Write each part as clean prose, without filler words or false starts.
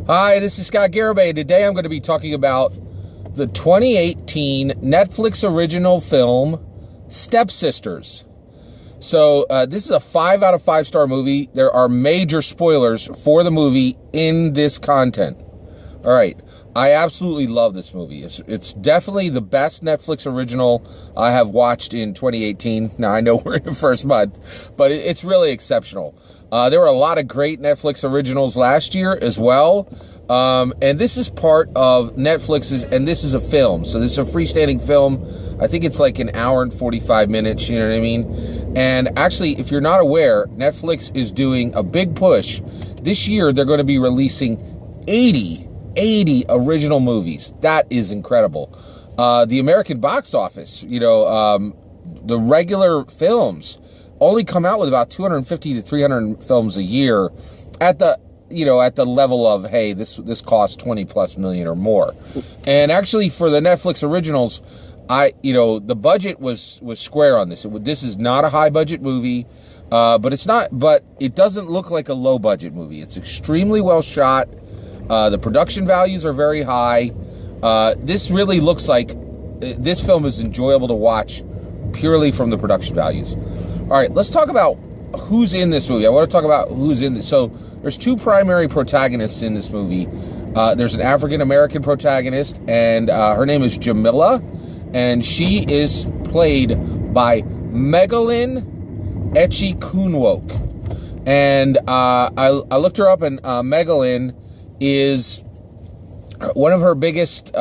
Hi, this is Scott Garibay. Today I'm going to be talking about the 2018 Netflix original film, Stepsisters. So this is a 5 out of 5 star movie. There are major spoilers for the movie in this content. All right. I absolutely love this movie. It's definitely the best Netflix original I have watched in 2018. Now, I know we're in the first month, but it's really exceptional. There were a lot of great Netflix originals last year as well. And this is part of Netflix's, and this is a film. So this is a freestanding film. I think it's like an hour and 45 minutes, you know what I mean? And actually, if you're not aware, Netflix is doing a big push. This year, they're going to be releasing 80 original movies. That is incredible. The American box office, the regular films only come out with about 250 to 300 films a year at the level of, hey, this costs 20 plus million or more. And actually for the Netflix originals, the budget was square on this. This is not a high budget movie, but it doesn't look like a low budget movie. It's extremely well shot. The production values are very high. This really looks like this film is enjoyable to watch purely from the production values. All right, let's talk about who's in this movie. I want to talk about who's in this. So there's two primary protagonists in this movie. There's an African-American protagonist, and her name is Jamila, and she is played by Megalyn Echikunwoke. And I looked her up, and Megalyn is one of her biggest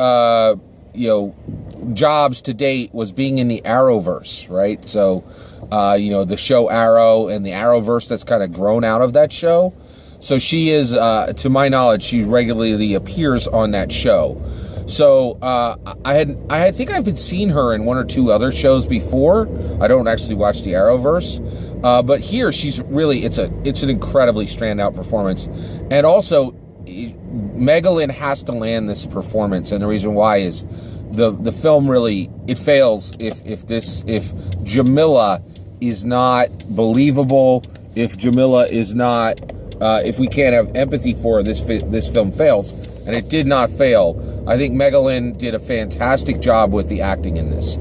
jobs to date was being in the Arrowverse, right? So the show Arrow and the Arrowverse that's kind of grown out of that show. So she is, to my knowledge, she regularly appears on that show. So I think I've seen her in one or two other shows before. I don't actually watch the Arrowverse, but here she's really it's an incredibly standout performance, and also Megalyn has to land this performance, and the reason why is the film really it fails if Jamila is not believable, if Jamila is not if we can't have empathy for her, this film fails, and it did not fail. I think Megalyn did a fantastic job with the acting in this.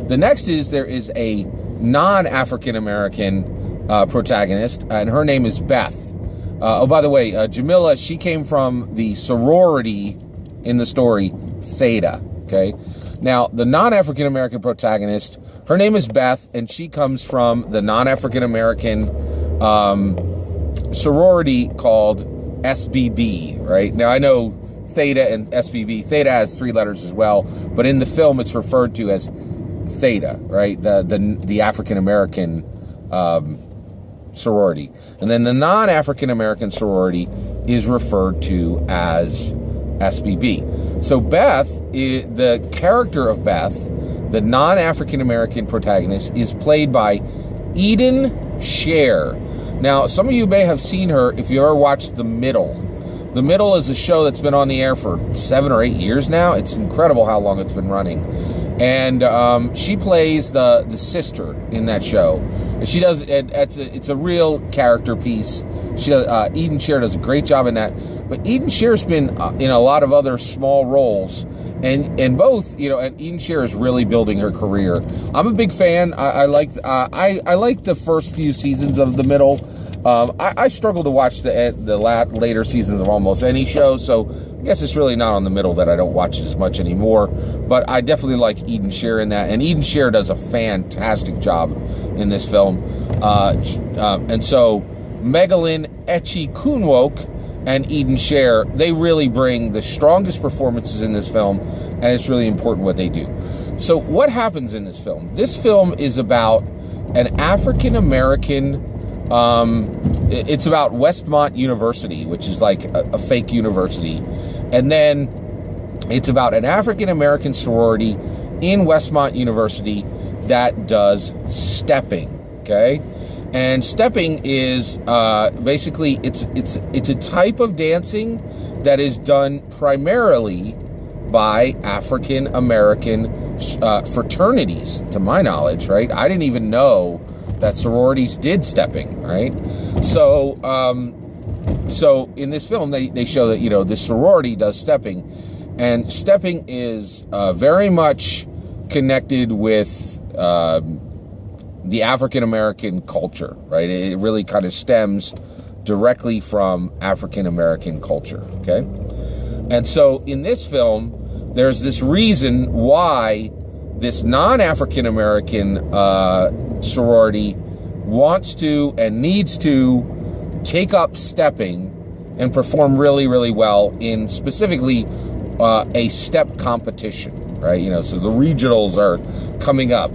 The next is there is a non-African American protagonist, and her name is Beth. By the way, Jamila, she came from the sorority in the story, Theta, okay? Now, the non-African American protagonist, her name is Beth, and she comes from the non-African American sorority called SBB, right? Now, I know Theta and SBB. Theta has 3 letters as well, but in the film, it's referred to as Theta, right? The African American sorority. And then the non-African American sorority is referred to as SBB. So Beth, the character of Beth, the non-African American protagonist, is played by Eden Scher. Now, some of you may have seen her if you ever watched The Middle. The Middle is a show that's been on the air for 7 or 8 years now. It's incredible how long it's been running. And she plays the sister in that show. And she does, it's a real character piece. Eden Scher does a great job in that. But Eden Scher's been in a lot of other small roles. And both, and Eden Scher is really building her career. I'm a big fan. I like the first few seasons of The Middle. I struggle to watch the later seasons of almost any show, so I guess it's really not on The Middle that I don't watch it as much anymore. But I definitely like Eden Scher in that, and Eden Scher does a fantastic job in this film. And so Megalyn Echikunwoke and Eden Scher, they really bring the strongest performances in this film, and it's really important what they do. So what happens in this film? This film is about an African American. It's about Westmont University, which is like a fake university. And then it's about an African-American sorority in Westmont University that does stepping, okay? And stepping is basically, it's a type of dancing that is done primarily by African-American fraternities, to my knowledge, right? I didn't even know that sororities did stepping, right? So So in this film, they show that, this sorority does stepping, and stepping is very much connected with the African American culture, right? It really kind of stems directly from African American culture, okay? And so in this film, there's this reason why this non-African American sorority wants to and needs to take up stepping and perform really, really well in specifically a step competition, right? So the regionals are coming up,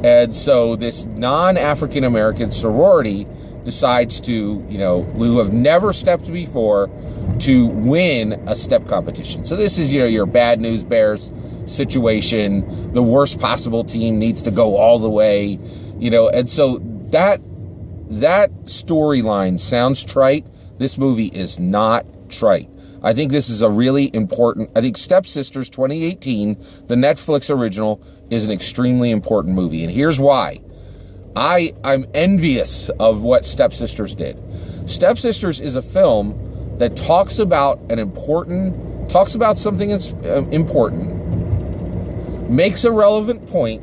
and so this non-African American sorority decides to, who have never stepped before, to win a step competition. So this is, your bad news bears situation. The worst possible team needs to go all the way, and so that storyline sounds trite. This movie is not trite. I think this is a really important, I think Step Sisters 2018, the Netflix original, is an extremely important movie. And here's why. I'm envious of what Step Sisters did. Step Sisters is a film that talks about something that's important, makes a relevant point,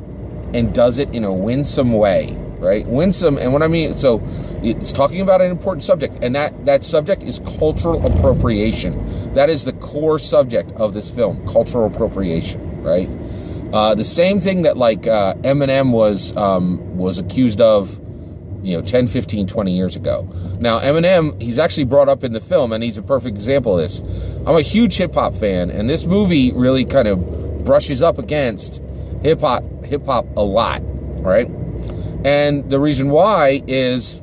and does it in a winsome way, right? Winsome, and what I mean, so it's talking about an important subject, and that subject is cultural appropriation. That is the core subject of this film, cultural appropriation, right? The same thing that Eminem was accused of, 10, 15, 20 years ago. Now, Eminem, he's actually brought up in the film, and he's a perfect example of this. I'm a huge hip-hop fan, and this movie really kind of brushes up against hip-hop a lot, right? And the reason why is,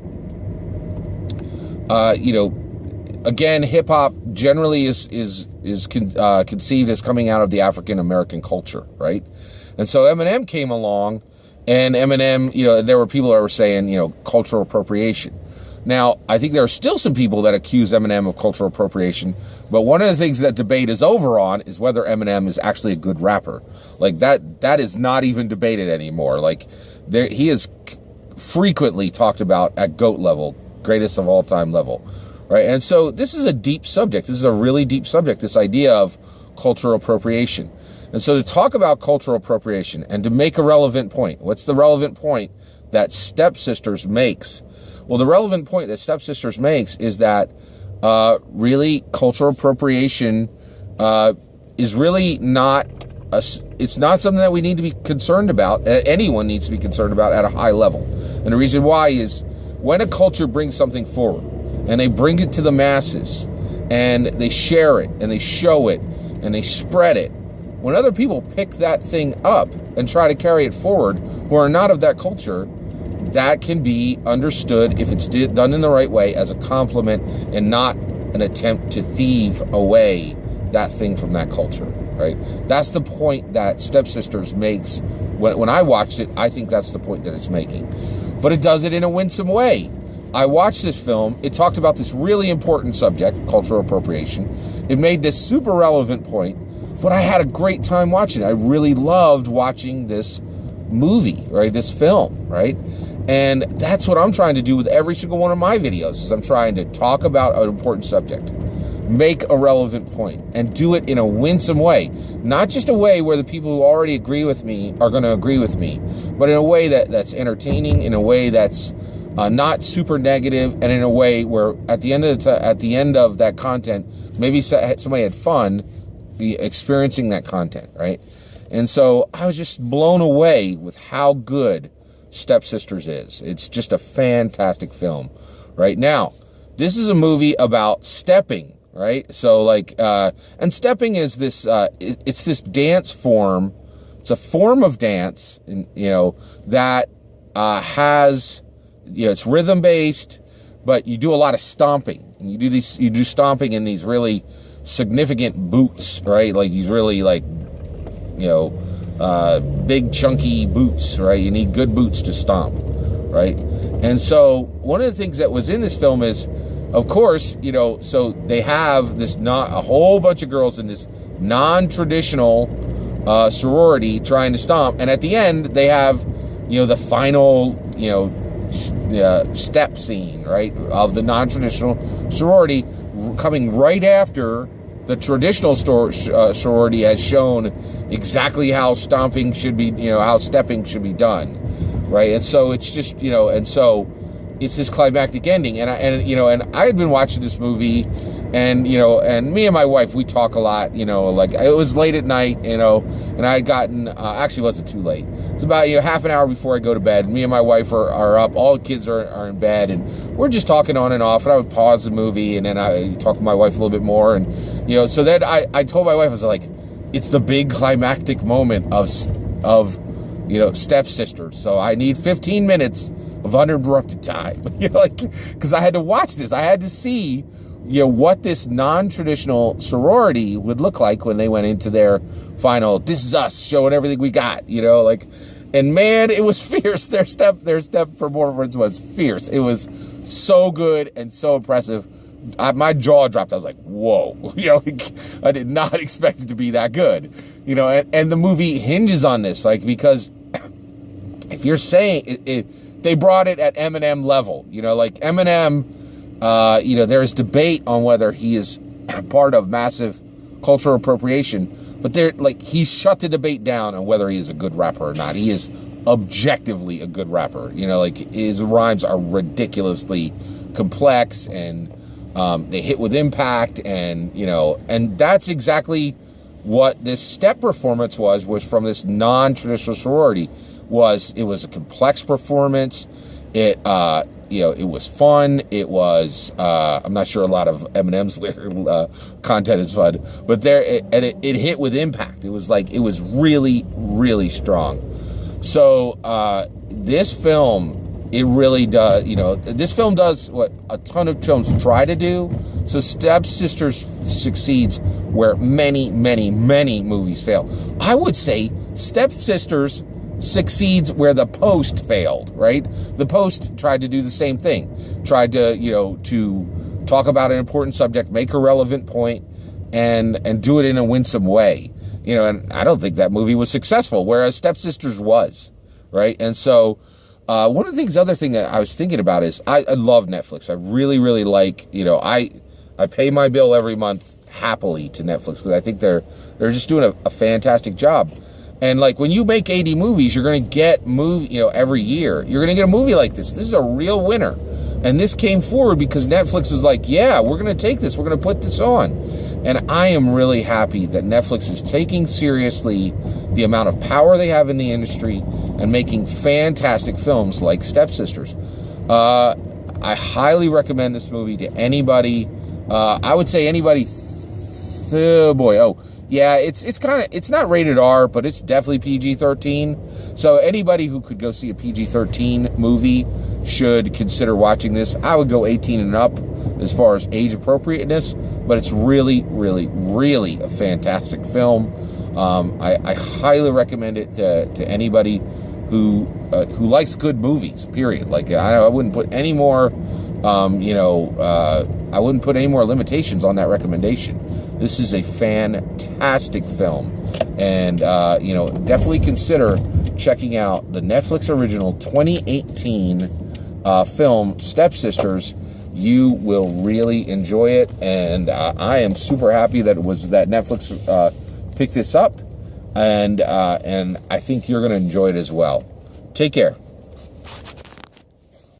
again, hip-hop generally is conceived as coming out of the African American culture, right? And so Eminem came along, and Eminem, there were people that were saying, cultural appropriation. Now, I think there are still some people that accuse Eminem of cultural appropriation, but one of the things that debate is over on is whether Eminem is actually a good rapper. That is not even debated anymore. He is frequently talked about at GOAT level, greatest of all time level, right? And so this is a deep subject. This is a really deep subject, this idea of cultural appropriation. And so to talk about cultural appropriation and to make a relevant point, what's the relevant point that Step Sisters makes? Well, the relevant point that Step Sisters makes is that really cultural appropriation is really not it's not something that we need to be concerned about. Anyone needs to be concerned about at a high level. And the reason why is when a culture brings something forward and they bring it to the masses and they share it and they show it and they spread it, when other people pick that thing up and try to carry it forward who are not of that culture, that can be understood, if it's done in the right way, as a compliment and not an attempt to thieve away that thing from that culture, right? That's the point that Step Sisters makes. When I watched it, I think that's the point that it's making. But it does it in a winsome way. I watched this film. It talked about this really important subject, cultural appropriation. It made this super relevant point, but I had a great time watching it. I really loved watching this movie, right? This film, right? And that's what I'm trying to do with every single one of my videos, is I'm trying to talk about an important subject, make a relevant point, and do it in a winsome way. Not just a way where the people who already agree with me are going to agree with me, but in a way that's entertaining, in a way that's not super negative, and in a way where at the end of that content, maybe somebody had fun experiencing that content, right? And so I was just blown away with how good Step Sisters is. It's just a fantastic film. Right now, this is a movie about stepping, right? So and stepping is this, it's this dance form. It's a form of dance, that has, it's rhythm based, but you do a lot of stomping. And you do stomping in these really significant boots, right? These really big chunky boots, right? You need good boots to stomp, right? And so one of the things that was in this film is, of course, so they have a whole bunch of girls in this non-traditional sorority trying to stomp, and at the end they have, the final, step scene, right, of the non-traditional sorority, coming right after the traditional sorority has shown exactly how stomping should be, how stepping should be done, right? And so it's just, and so it's this climactic ending. And I had been watching this movie, and me and my wife, we talk a lot, like it was late at night, and I had gotten, actually it wasn't too late. It's about, half an hour before I go to bed. Me and my wife are up, all the kids are in bed, and we're just talking on and off, and I would pause the movie, and then I talk to my wife a little bit more, and, so then I told my wife, I was like, it's the big climactic moment of Stepsisters, so I need 15 minutes of uninterrupted time, because I had to watch this. I had to see, what this non-traditional sorority would look like when they went into their final, this is us, showing everything we got, and man, it was fierce. Their step performance was fierce. It was so good and so impressive. My jaw dropped. I was like, whoa, I did not expect it to be that good, and the movie hinges on this, because if you're saying they brought it at Eminem level, like Eminem, there's debate on whether he is part of massive cultural appropriation, but he shut the debate down on whether he is a good rapper or not. He is objectively a good rapper. His rhymes are ridiculously complex, and they hit with impact, and that's exactly what this step performance was from this non-traditional sorority. It was a complex performance. It was fun. It was, I'm not sure a lot of Eminem's content is fun, but it hit with impact. It was really, really strong. So, this film, it really does, this film does what a ton of films try to do. So Stepsisters succeeds where many, many, many movies fail. I would say Stepsisters succeeds where The Post failed, right? The Post tried to do the same thing. Tried to, to talk about an important subject, make a relevant point, and do it in a winsome way. And I don't think that movie was successful, whereas Stepsisters was, right? And so, one of the other thing that I was thinking about is I love Netflix. I really, really like, I pay my bill every month happily to Netflix because I think they're just doing a fantastic job. And when you make 80 movies, you're going to get every year. You're going to get a movie like this. This is a real winner. And this came forward because Netflix was like, yeah, we're going to take this. We're going to put this on. And I am really happy that Netflix is taking seriously the amount of power they have in the industry and making fantastic films like Stepsisters. I highly recommend this movie to anybody. I would say anybody. Yeah, it's not rated R, but it's definitely PG-13. So anybody who could go see a PG-13 movie should consider watching this. I would go 18 and up as far as age appropriateness, but it's really, really, really a fantastic film. I highly recommend it to anybody who likes good movies. Period. I wouldn't put any more, I wouldn't put any more limitations on that recommendation. This is a fantastic film, and definitely consider checking out the Netflix original 2018 film Stepsisters. You will really enjoy it, and I am super happy that Netflix picked this up, and I think you're going to enjoy it as well. Take care.